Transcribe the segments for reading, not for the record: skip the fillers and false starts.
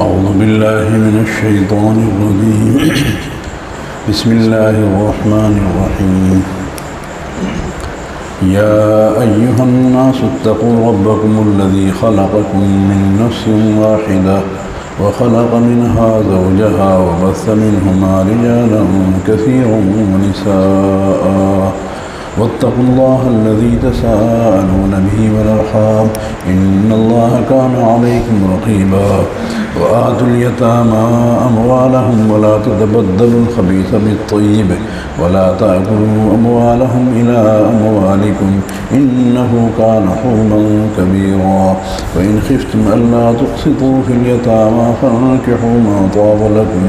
أعوذ بالله من الشيطان الرجيم بسم الله الرحمن الرحيم يا أيها الناس اتقوا ربكم الذي خلقكم من نفس واحدة وخلق منها زوجها وبث منهما رجالا كثيرا ونساء واتقوا الله الذي تساءلون به والأرحام إن الله كان عليكم رقيبا وآتوا اليتامى أموالهم ولا تتبدلوا الخبيث بالطيب ولا تأكلوا أموالهم إلى أموالكم إنه كان حوما كبيرا وإن خفتم ألا تقسطوا في اليتامى فانكحوا ما طاب لكم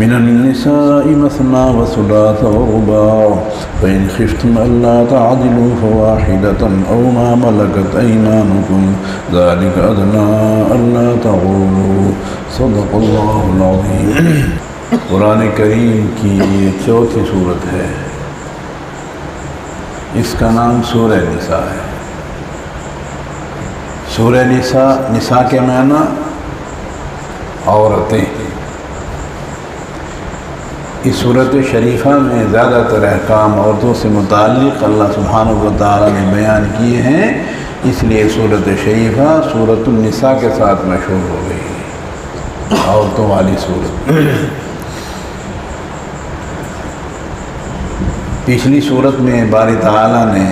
من النساء مثنى وثلاث ورباع فإن خفتم ألا تعدلوا فواحدة أو ما ملكت أيمانكم ذلك أدنى ألا تعولوا صدق اللہ العظیم۔ قرآن کریم کی یہ چوتھی صورت ہے، اس کا نام سورہ نساء ہے۔ سورہ نساء کے معنی عورتیں۔ اس صورت شریفہ میں زیادہ تر احکام عورتوں سے متعلق اللہ سبحانہ و تعالیٰ نے بیان کیے ہیں، اس لیے صورت شریفہ صورت النساء کے ساتھ مشہور ہو گئی، عورتوں والی صورت۔ پچھلی صورت میں باری تعالیٰ نے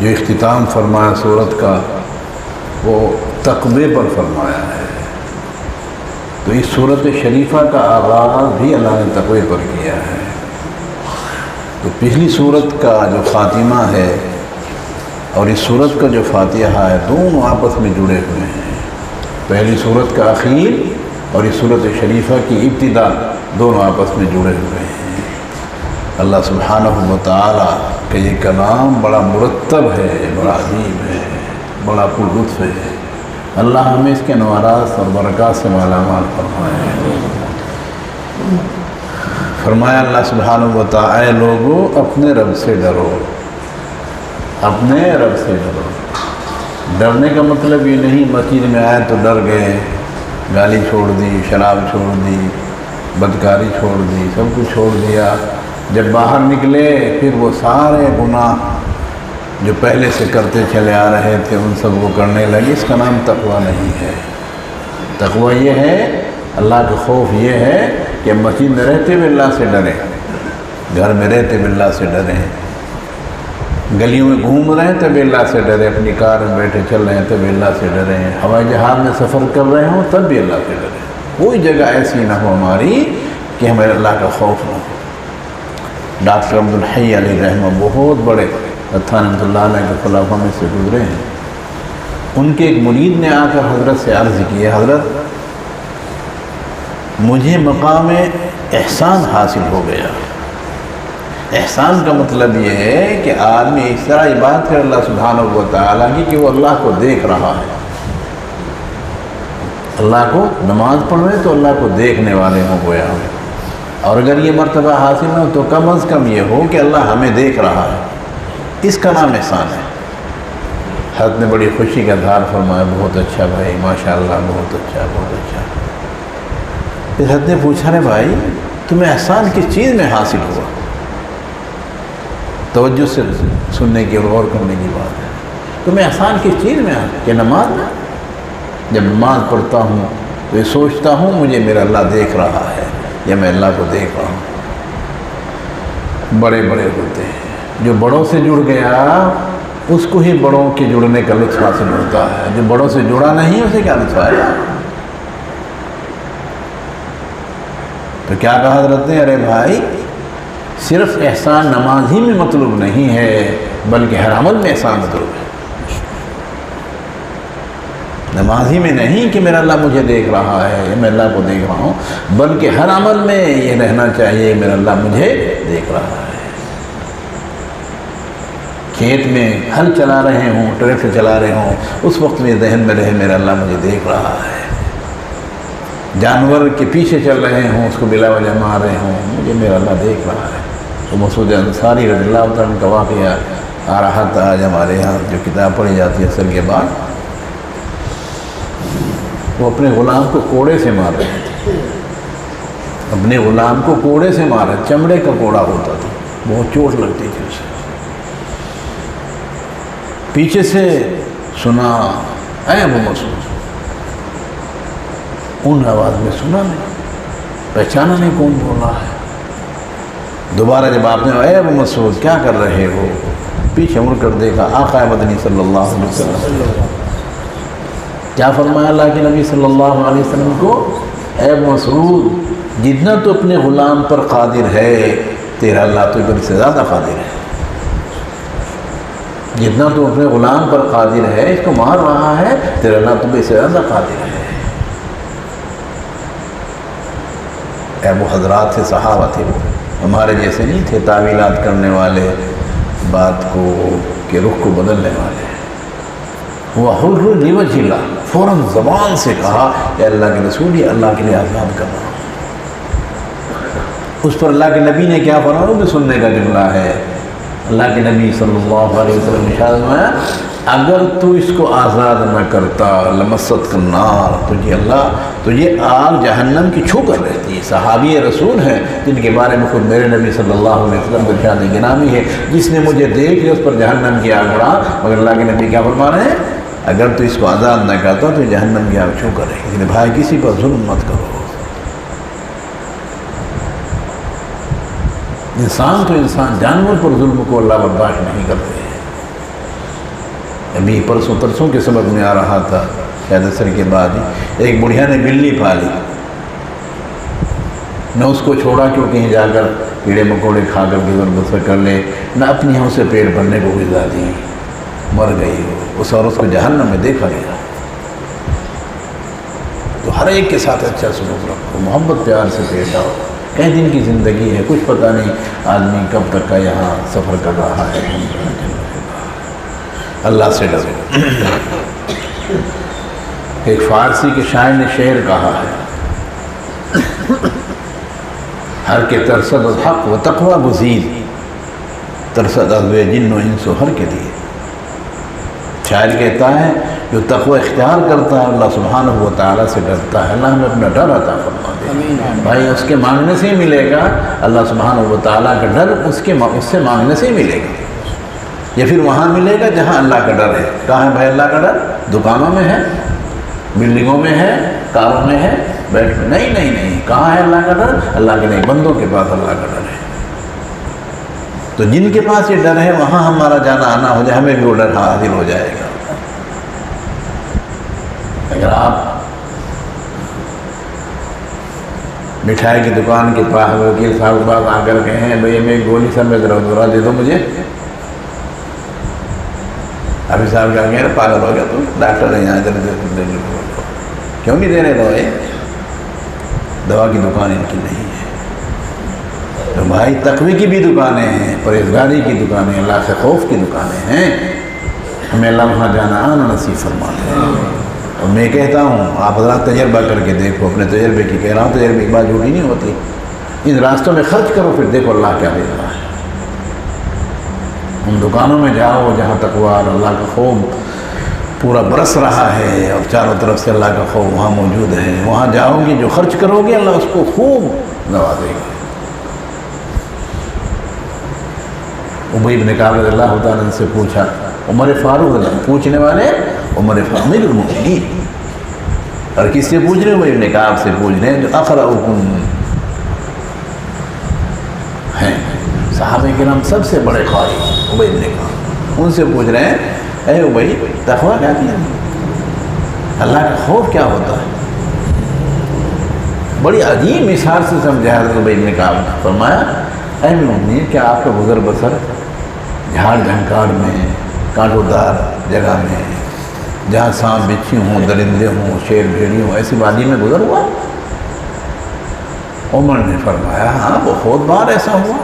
جو اختتام فرمایا صورت کا، وہ تقوی پر فرمایا ہے، تو اس صورت شریفہ کا آغاز بھی اللہ نے تقوی پر کیا ہے۔ تو پچھلی صورت کا جو خاتمہ ہے اور اس صورت کا جو فاتحہ ہے، دونوں آپس میں جڑے ہوئے ہیں۔ پہلی صورت کا اخیر اور اس صورت شریفہ کی ابتدا دونوں آپس میں جڑے ہوئے ہیں۔ اللہ سبحانہ و تعالیٰ کا یہ کلام بڑا مرتب ہے، بڑا عجیب ہے، بڑا پر لطف ہے۔ اللہ ہمیں اس کے انوارات اور برکات سے مالا مال فرمائے۔ فرمایا اللہ سبحانہ و تعالیٰ، اے لوگو اپنے رب سے ڈرو، اپنے رب سے ڈرو۔ ڈرنے کا مطلب یہ نہیں مسجد میں آئے تو ڈر گئے، گالی چھوڑ دی، شراب چھوڑ دی، بدکاری چھوڑ دی، سب کچھ چھوڑ دیا، جب باہر نکلے پھر وہ سارے گناہ جو پہلے سے کرتے چلے آ رہے تھے ان سب کو کرنے لگے۔ اس کا نام تقوی نہیں ہے۔ تقوی یہ ہے، اللہ کا خوف یہ ہے کہ مسجد میں رہتے ہوئے اللہ سے ڈریں، گھر میں رہتے ہوئے اللہ سے ڈریں، گلیوں میں گھوم رہے ہیں تب اللہ سے ڈریں، اپنی کار میں بیٹھے چل رہے ہیں تب اللہ سے ڈریں، ہوائی جہاز میں سفر کر رہے ہوں تب بھی اللہ سے ڈریں۔ کوئی جگہ ایسی نہ ہو ہماری کہ ہمیں اللہ کا خوف نہ ہو۔ ڈاکٹر عبدالحی علیہ رحمہ بہت بڑے تھانہ رحمۃ اللہ علیہ کے خلافہ میں سے گزرے ہیں۔ ان کے ایک مرید نے آ کر حضرت سے عرض کی، حضرت مجھے مقام احسان حاصل ہو گیا۔ احسان کا مطلب یہ ہے کہ آدمی اس طرح عبادت کر اللہ سبحانہ و تعالیٰ کی کہ وہ اللہ کو دیکھ رہا ہے۔ اللہ کو نماز پڑھ رہے تو اللہ کو دیکھنے والے ہوں گویا ہمیں، اور اگر یہ مرتبہ حاصل نہ ہو تو کم از کم یہ ہو کہ اللہ ہمیں دیکھ رہا ہے۔ اس کا نام احسان ہے۔ حضرت نے بڑی خوشی کا اظہار فرمایا، بہت اچھا بھائی، ماشاءاللہ، بہت اچھا، بہت اچھا۔ پھر حضرت نے پوچھا، رے بھائی تمہیں احسان کس چیز میں حاصل ہوا؟ توجہ سے سننے کی اور غور کرنے کی بات ہے۔ تمہیں احسان کس چیز میں حاصل؟ کہ نماز میں؟ جب نماز پڑھتا ہوں تو یہ سوچتا ہوں مجھے میرا اللہ دیکھ رہا ہے یا میں اللہ کو دیکھ رہا ہوں۔ بڑے بڑے ہوتے ہیں، جو بڑوں سے جڑ گیا اس کو ہی بڑوں کے جڑنے کا لطف حاصل ہوتا ہے، جو بڑوں سے جڑا نہیں اسے کیا لطف آئے گا؟ تو کیا کہا حضرت نے، ارے بھائی صرف احسان نماز ہی میں مطلوب نہیں ہے بلکہ ہر عمل میں احسان مطلوب ہے۔ نماز ہی میں نہیں کہ میرا اللہ مجھے دیکھ رہا ہے یا میں اللہ کو دیکھ رہا ہوں، بلکہ ہر عمل میں یہ رہنا چاہیے میرا اللہ مجھے دیکھ رہا ہے۔ کھیت میں ہل چلا رہے ہوں، ٹریکٹر چلا رہے ہوں، اس وقت میں ذہن میں رہے میرا اللہ مجھے دیکھ رہا ہے۔ جانور کے پیچھے چل رہے ہوں، اس کو بلا وجہ مار رہے ہوں، مجھے میرا اللہ دیکھ رہا ہے۔ تو مسعود انصاری رضی اللہ عنہ کا واقعہ آ رہا تھا آج ہمارے یہاں جو کتاب پڑھی جاتی ہے عصر کے بعد، وہ اپنے غلام کو کوڑے سے مار رہے تھے، اپنے غلام کو کوڑے سے مارا، چمڑے کا کوڑا ہوتا تھا، بہت چوٹ لگتی تھی اسے۔ پیچھے سے سنا اے ابو مسعود، ان آواز میں سنا نہیں، پہچانا نہیں کون بول رہا ہے۔ دوبارہ جب آپ نے اے ابو مسعود کیا کر رہے ہو، پیچھے مڑ کر دیکھا، آقا مدنی صلی اللہ علیہ وسلم کیا فرمایا اللہ کے نبی صلی اللہ علیہ وسلم کو، اے ابو مسعود جتنا تو اپنے غلام پر قادر ہے، تیرا اللہ تو ابن سے زیادہ قادر ہے، جتنا تو اپنے غلام پر قادر ہے، اس کو مار رہا ہے، تیرا اللہ تو سے زیادہ قادر ہے۔ ابو حضرات سے صحابہ تھے، وہ ہمارے جیسے نہیں تھے تعویلات کرنے والے، بات کو کہ رخ کو بدلنے والے۔ وہ حر لوجہ اللہ، فوراً زبان سے کہا کہ اللہ کے رسول یہ اللہ کے لیے آزاد کر رہا ہوں۔ اس پر اللہ کے نبی نے کیا فرمایا، وہ بھی سننے کا جملہ ہے۔ اللہ کے نبی صلی اللہ علیہ وسلم نے ارشاد فرمایا، اگر تو اس کو آزاد نہ کرتا لمست النار، تجھے آگ جہنم کی چھو کر رہتی ہے۔ صحابی رسول ہیں جن کے بارے میں خود میرے نبی صلی اللہ علیہ وسلم کا ارشاد گرامی ہے، جس نے مجھے دیکھ لیا اس پر جہنم کی آگ اڑا، مگر اللہ کے نبی کیا فرما رہے ہیں، اگر تو اس کو آزاد نہ کرتا تو جہنم کی آگ چھو کر رہے گی۔ بھائی کسی پر ظلم مت کرو، انسان تو انسان، جانور پر ظلم کو اللہ برداشت نہیں کرتے۔ ابھی پرسوں کے سبق میں آ رہا تھا، شاید عصر کے بعد ہی، ایک بڑھیا نے بلی پالی، نہ اس کو چھوڑا کہ وہ کہیں جا کر کیڑے مکوڑے کھا کر گزر بسر کر لے، نہ اپنی یہاں سے پیٹ بھرنے کو غذا دی، مر گئی وہ، اس اور اس کو جہنم میں دیکھا گیا۔ تو ہر ایک کے ساتھ اچھا سلوک رکھو، محبت پیار سے پیش آؤ۔ کئی دن کی زندگی ہے، کچھ پتہ نہیں آدمی کب تک کا یہاں سفر کر رہا ہے۔ اللہ سے ڈرو۔ ایک فارسی کے شاعر نے شعر کہا ہے، ہر کے ترسد الحق و تقوی گزید، ترسد ازوے جن و انس و ہر کے لیے۔ شاعر کہتا ہے جو تقوی اختیار کرتا ہے اللہ سبحانہ و تعالیٰ سے ڈرتا ہے، اللہ ہمیں اپنا ڈر عطا فرما دے۔ بھائی اس کے مانگنے سے ہی ملے گا، اللہ سبحانہ و تعالیٰ کا ڈر اس سے مانگنے سے ہی ملے گا، یا پھر وہاں ملے گا جہاں اللہ کا ڈر ہے۔ کہاں ہے بھائی اللہ کا ڈر؟ دکانوں میں ہے، بلڈنگوں میں ہے، کاروں میں ہے، بیٹھ میں نہیں۔ کہاں ہے اللہ کا ڈر؟ اللہ کے نہیں، بندوں کے پاس اللہ کا ڈر ہے۔ تو جن کے پاس یہ ڈر ہے وہاں ہمارا جانا آنا ہو جائے، ہمیں بھی وہ ڈر حاصل ہو جائے گا۔ اگر آپ مٹھائی کی دکان کے پاس وکیل صاحب کے پاس آ کر کہیں بھئی میں ایک گولی سر میں ذرا دے دو مجھے، ابھی صاحب کیا کہہ رہے پاگل ہو گیا تو ڈاکٹر ہے یہاں کیوں نہیں دے رہے دوائی؟ دوا کی دکان ان کی نہیں ہے۔ تو بھائی تقوی کی بھی دکانیں ہیں، پرہیزگاری کی دکانیں، اللہ سے خوف کی دکانیں ہیں، ہمیں اللہ وہاں جانا آنا نصیب فرما دے۔ اور میں کہتا ہوں آپ حضرات تجربہ کر کے دیکھو، اپنے تجربے کی کہہ رہا ہوں، تجربے کی بات جھوٹی نہیں ہوتی۔ ان راستوں میں خرچ کرو، پھر دیکھو اللہ کیا دے رہا ہے۔ ان دکانوں میں جاؤ جہاں تقویٰ اور اللہ کا خوف پورا برس رہا ہے اور چاروں طرف سے اللہ کا خوف وہاں موجود ہے، وہاں جاؤ گے جو خرچ کرو گے اللہ اس کو خوب نوازے گا۔ ابی بن کعب رضی اللہ تعالیٰ سے پوچھا، عمر فاروق پوچھنے والے عمر فاروق امیر المؤمنین، اور کس سے پوچھ رہے ہیں؟ ابی بن کعب سے پوچھ رہے ہیں جو اقرأکم ہیں، صحابہ کرام سب سے بڑے قاری ابی بن کعب، ان سے پوچھ رہے ہیں اے ابی تقویٰ کیا ہے؟ اللہ کا خوف کیا ہوتا ہے؟ بڑی عجیب مثال سے سمجھایا ابی بن کعب نے، فرمایا اے مومنین کیا آپ کا گزر بسر جھاڑ جھنکاڑ میں، کانٹوں دار جگہ میں، جہاں سانپ بچھی ہوں، درندے ہوں، شیر بھیڑی ہوں، ایسی وادی میں گزر ہوا؟ عمر نے فرمایا ہاں بہت بار ایسا ہوا،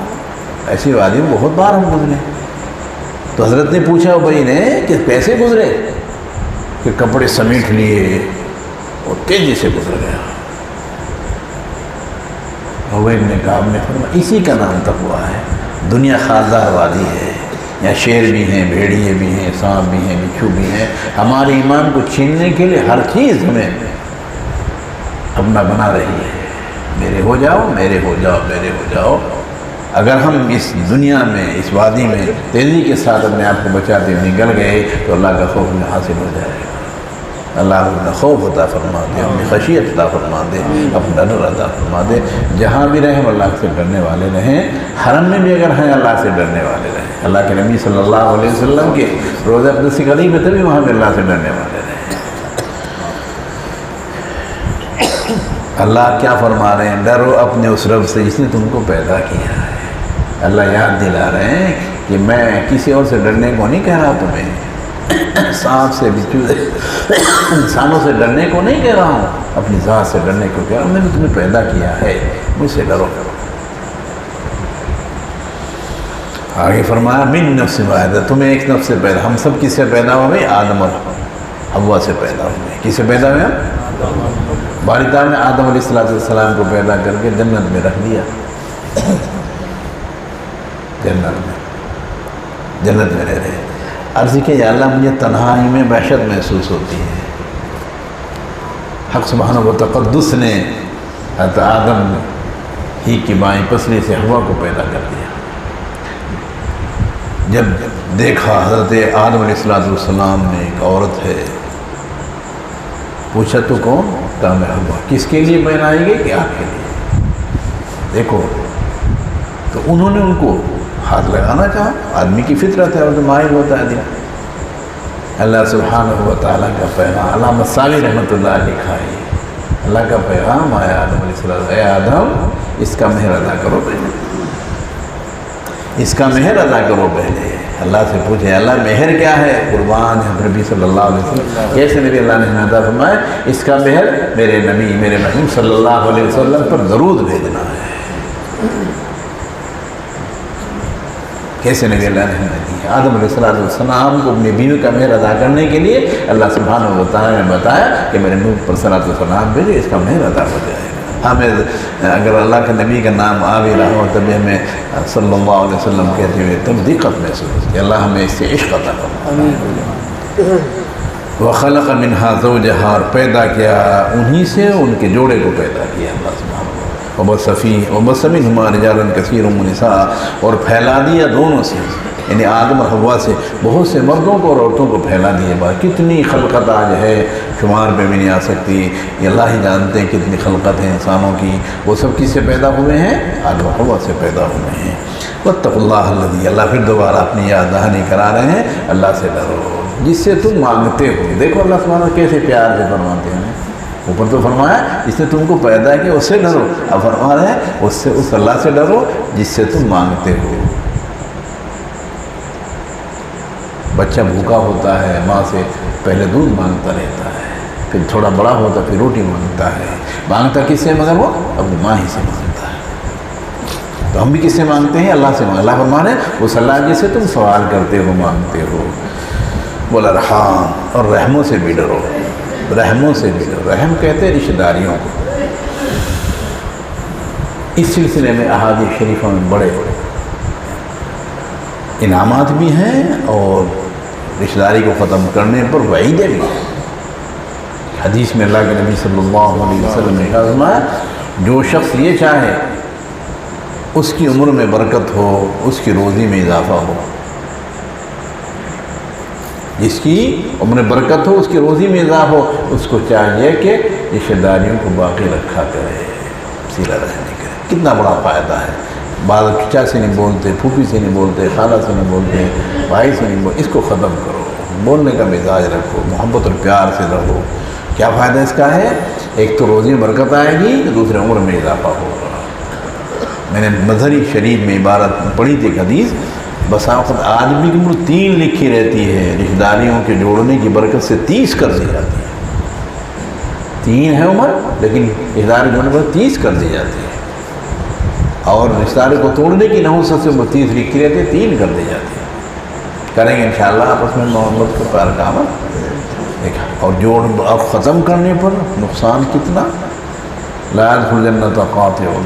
ایسی وادی میں بہت بار ہم گزرے۔ تو حضرت نے پوچھا ابی نے کہ کیسے گزرے؟ کہ کپڑے سمیٹ لیے اور تیزی سے گزر گیا۔ ابی بن کعب نے فرمایا اسی کا نام تقویٰ ہے، دنیا خاردار وادی ہے، یا شیر بھی ہیں، بھیڑیے بھی ہیں، سانپ بھی ہیں، بچھو بھی ہیں، ہمارے ایمان کو چھیننے کے لیے ہر چیز ہمیں اپنا بنا رہی ہے، میرے ہو جاؤ، میرے ہو جاؤ، میرے ہو جاؤ۔ اگر ہم اس دنیا میں، اس وادی میں تیزی کے ساتھ اپنے آپ کو بچاتے ہوئے نکل گئے تو اللہ کا خوف ہمیں حاصل ہو جائے گا۔ اللہ اپنا خوف عطا فرما دے، اپنی خشیت عطا فرما دے، اپنا ڈر عطا فرما دے۔ جہاں بھی رہیں اللہ سے ڈرنے والے رہیں، حرم میں بھی اگر ہیں اللہ سے ڈرنے والے رہیں۔ اللہ کے نبی صلی اللہ علیہ وسلم کے روضہ اقدس کی قریب ہے تبھی وہاں پہ اللہ سے ڈرنے والے رہیں۔ اللہ کیا فرما رہے ہیں؟ ڈرو اپنے اس رب سے جس نے تم کو پیدا کیا ہے۔ اللہ یاد دلا رہے ہیں کہ میں کسی اور سے ڈرنے کو نہیں کہہ رہا تمہیں، سانپ سے، بچھو سے، انسانوں سے ڈرنے کو نہیں کہہ رہا ہوں، اپنی ذات سے ڈرنے کو کہہ رہا ہوں۔ میں نے تمہیں پیدا کیا ہے، مجھ سے ڈرو۔ آگے فرمایا من نفس واحدہ، تمہیں ایک نفس سے پیدا، ہم سب کس سے پیدا ہوئے؟ آدم اور حوا سے پیدا ہوئے۔ کس سے پیدا ہوئے ہم؟ باری تعالیٰ نے آدم علیہ السلام کو پیدا کر کے جنت میں رکھ دیا، جنت میں رہ رہے۔ عرض کہ یا اللہ مجھے تنہائی میں وحشت محسوس ہوتی ہے۔ حق سبحانہ و تقدس نے حضرت آدم ہی کی بائیں پسلی سے حوا کو پیدا کر دیا۔ جب دیکھا حضرت آدم علیہ السلام نے ایک عورت ہے، پوچھا تو کون؟ کہا میں حوا۔ کس کے لیے بنائی گئی؟ کہ آپ کے لیے۔ دیکھو تو انہوں نے ان کو ہاتھ لگانا چاہا، آدمی کی فطرت ہے، وہ تو مائل ہوتا ہے دل۔ اللہ سبحانہ و تعالیٰ کا پیغام، علامہ صالح رحمۃ اللہ لکھا ہے، اللہ کا پیغام آیا آدم علیہ السلام، اے آدم اس کا مہر ادا کرو پہلے، اس کا مہر ادا کرو پہلے۔ اللہ سے پوچھے اللہ مہر کیا ہے؟ قربان ہے نبی صلی اللہ علیہ وسلم۔ کیسے نبی اللہ نے عطا فرمایا؟ اس کا مہر میرے نبی، میرے محبوب صلی اللہ علیہ وسلم پر درود بھیجنا ہے۔ کیسے نبی اللہ نے دی؟ آدم علیہ السلام کو اپنی بیوی کا مہر ادا کرنے کے لیے اللہ سبحانہ و تعالیٰ نے بتایا کہ میرے نبی پر صلاۃ و سلام بھیجے، اس کا مہر ادا ہو جائے گا۔ ہمیں اگر اللہ کے نبی کا نام آ بھی رہا ہو تبھی ہمیں صلی اللہ علیہ وسلم کہتے ہوئے تب دقت محسوس کہ اللہ ہمیں اس سے عشق عطا فرمائے۔ وَخَلَقَ مِنْهَا زَوْجَهَا، اور پیدا کیا انہی سے ان کے جوڑے کو پیدا کیا اللہ سبحانہ وَبَثَّ مِنْهُمَا رِجَالًا كَثِيرًا وَنِسَاءً، اور پھیلا دیا دونوں سے، یعنی آدم اور حوا سے بہت سے مردوں کو اور عورتوں کو پھیلا دیا۔ بات کتنی خلقت آج ہے، شمار پہ بھی نہیں آ سکتی، یہ اللہ ہی جانتے ہیں کتنی خلقت ہے انسانوں کی۔ وہ سب کس سے پیدا ہوئے ہیں؟ آدم اور حوا سے پیدا ہوئے ہیں۔ وَاتَّقُوا اللَّهَ الَّذِي، اللہ پھر دوبارہ اپنی یاد دہانی کرا رہے ہیں، اللہ سے ڈرو جس سے تم مانگتے ہو۔ دیکھو اللہ سبحانہ کیسے پیار سے فرماتے ہیں، اوپر تو فرمایا جس نے تم کو پیدا کیا اس سے ڈرو، اب فرما رہے ہیں اس اللہ سے ڈرو جس سے تم مانگتے ہو۔ بچہ بھوکا ہوتا ہے، ماں سے پہلے دودھ مانگتا رہتا ہے، پھر تھوڑا بڑا ہوتا پھر روٹی مانگتا ہے۔ مانگتا کس سے؟ مگر وہ اپنی ماں ہی سے مانگتا ہے۔ تو ہم بھی کس سے مانگتے ہیں؟ اللہ سے۔ اللہ فرما رہے ہیں اس اللہ جس سے تم سوال کرتے ہو، مانگتے ہو۔ والارحام، اور رحموں سے بھی ڈرو، رحموں سے بھی ڈرو۔ رحم کہتے ہیں رشتہ داریوں کو۔ اس سلسلے میں احادیث شریفوں میں بڑے بڑے انعامات بھی ہیں اور رشتہ داری کو ختم کرنے پر وعیدیں بھی ہیں۔ حدیث میں اللہ کے نبی صلی اللہ علیہ وسلم نے فرمایا جو شخص یہ چاہے اس کی عمر میں برکت ہو، اس کی روزی میں اضافہ ہو، جس کی عمر میں برکت ہو، اس کی روزی میں اضافہ ہو، اس کو چاہیے کہ رشتہ داریوں کو باقی رکھا کرے، سیرہ رہنے کرے۔ کتنا بڑا فائدہ ہے۔ بعض چچا سے نہیں بولتے، پھوپھی سے نہیں بولتے، خالہ سے نہیں بولتے، بھائی سے نہیں بولتے، اس کو ختم کرو، بولنے کا مزاج رکھو، محبت اور پیار سے رہو۔ کیا فائدہ اس کا ہے؟ ایک تو روزی میں برکت آئے گی، دوسرے عمر میں اضافہ ہوگا۔ میں نے مظہری شریف میں عبارت پڑھی تھی، ایک حدیث، بس اوقات آدمی کی عمر 3 لکھی رہتی ہے، رشتہ داریوں کے جوڑنے کی برکت سے 30 کر دی جاتی ہے۔ 3 ہے عمر لیکن رشتہ داری جوڑنے پر 30 کر دی جاتی ہے، اور رشتہ داری کو توڑنے کی نحوست سے وہ 30 لکھی رہتی ہے، 3 کر دی جاتی ہے۔ کریں گے انشاءاللہ آپس میں محبت کو پیار کا عمل دیکھا، اور جوڑ اب ختم کرنے پر نقصان کتنا۔ لا يدخل جنت قاطع،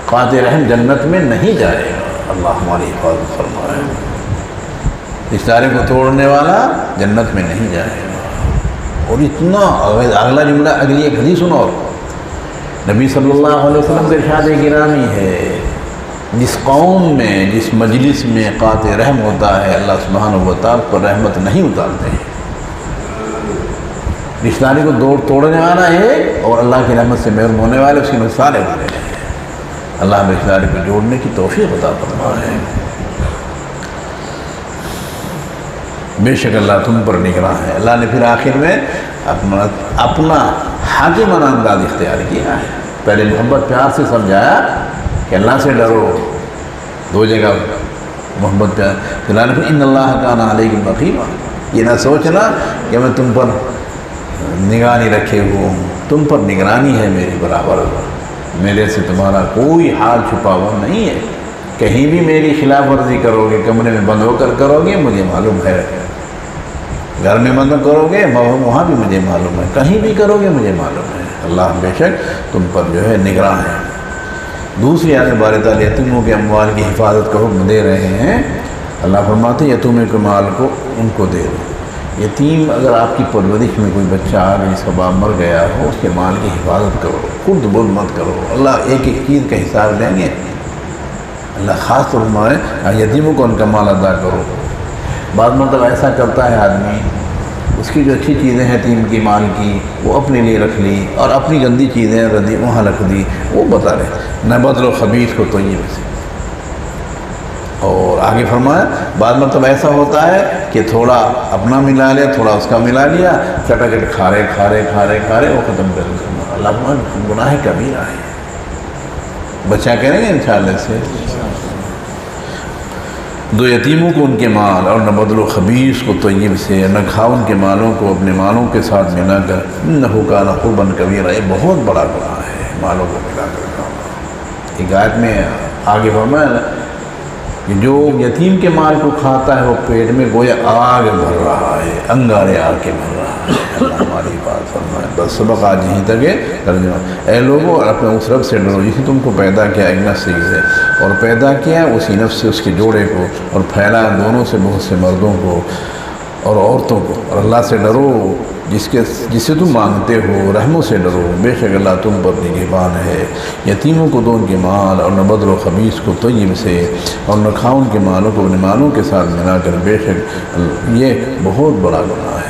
قاطع رحم جنت میں نہیں جائے گا، اللہ ہماری حفاظت فرمائے۔ رشتہ داری کو توڑنے والا جنت میں نہیں جائے گا۔ اور اتنا اگلا جملہ، اگلی ایک حدیث سنو، اور نبی صلی اللہ علیہ وسلم کا ارشاد گرامی ہے، جس قوم میں، جس مجلس میں قاطع رحم ہوتا ہے، اللہ سبحانہ و تعالیٰ پر رحمت نہیں اتارتے ہیں۔ رشتہ داری کو توڑنے والا ہے اور اللہ کی رحمت سے محروم ہونے والے اس کی مثالیں ہونے ہیں۔ اللہ ہمیں رشتہ داری کو جوڑنے کی توفیق عطا فرمائے۔ بے شک اللہ تم پر نگراں ہے۔ اللہ نے پھر آخر میں اپنا حاکمانہ انداز اختیار کیا ہے۔ پہلے محبت پیار سے سمجھایا کہ اللہ سے ڈرو، دو جگہ محبت پیار، پھر اللہ نے پھر ان اللہ کان علیکم رقیبا، یہ نہ سوچنا کہ میں تم پر نگرانی رکھے ہوا ہوں، تم پر نگرانی ہے میری برابر، میرے سے تمہارا کوئی حال چھپا ہوا نہیں ہے، کہیں بھی میری خلاف ورزی کرو گے، کمرے میں بند ہو کر کرو گے مجھے معلوم ہے، گھر میں بند کرو گے وہاں بھی مجھے معلوم ہے، کہیں بھی کرو گے مجھے معلوم ہے، اللہ بے شک تم پر جو ہے نگراں ہے۔ دوسری آیت بارہ یتیموں کے اموال کی حفاظت کا حکم دے رہے ہیں۔ اللہ فرماتے ہیں یتیموں کے مال کو ان کو دے دو۔ یتیم اگر آپ کی پرورش میں کوئی بچہ آ جس کا باپ مر گیا ہو، اس کے مال کی حفاظت کرو، خود بول مت کرو، اللہ ایک ایک چیز کا حساب دیں گے۔ اللہ خاص طور پر یتیموں کو ان کا مال ادا کرو۔ بعض مرتبہ ایسا کرتا ہے آدمی، اس کی جو اچھی چیزیں ہیں یتیم کی مال کی وہ اپنے لیے رکھ لی اور اپنی گندی چیزیں ردی وہاں رکھ دی، وہ بتا رہے نبذل و خبیث کو طیب سے۔ اور آگے فرمایا بعض مرتبہ ایسا ہوتا ہے کہ تھوڑا اپنا ملا لیا، تھوڑا اس کا ملا لیا، چٹاچٹ کھارے وہ ختم کر دیا۔ اللہ گناہ کبیرہ ہے، بچہ کریں گے انشاءاللہ سے۔ دو یتیموں کو ان کے مال اور نہ بدلو خبیث کو طیب سے، نہ کھاؤ ان کے مالوں کو اپنے مالوں کے ساتھ ملا کر، انہ کان حبا کبیرہ، یہ بہت بڑا گناہ ہے مالوں کو ملا کر کھانا۔ ایک آیت میں آگے فرمایا کہ جو یتیم کے مال کو کھاتا ہے وہ پیٹ میں گویا آگ بھر رہا ہے، انگارے آگ کے بھر رہا ہے۔ اللہ ہماری بات فرمائے۔ بس سبق آج یہیں تک ہے ترجمہ۔ اے لوگوں اپنے اس رب سے ڈرو جس نے تم کو پیدا کیا ایک نفس سے، اور پیدا کیا اسی نفس سے اس کے جوڑے کو، اور پھیلایا دونوں سے بہت سے مردوں کو اور عورتوں کو، اور اللہ سے ڈرو جسے تم مانگتے ہو، رحموں سے ڈرو، بے شک اللہ تم پر نگہبان ہے۔ یتیموں کو دو ان کے مال اور نہ بدل و خبیث کو طیب سے، اور نہ کھاؤ ان کے مالوں کو اپنے مالوں کے ساتھ ملا کر، بے شک یہ بہت بڑا گناہ ہے۔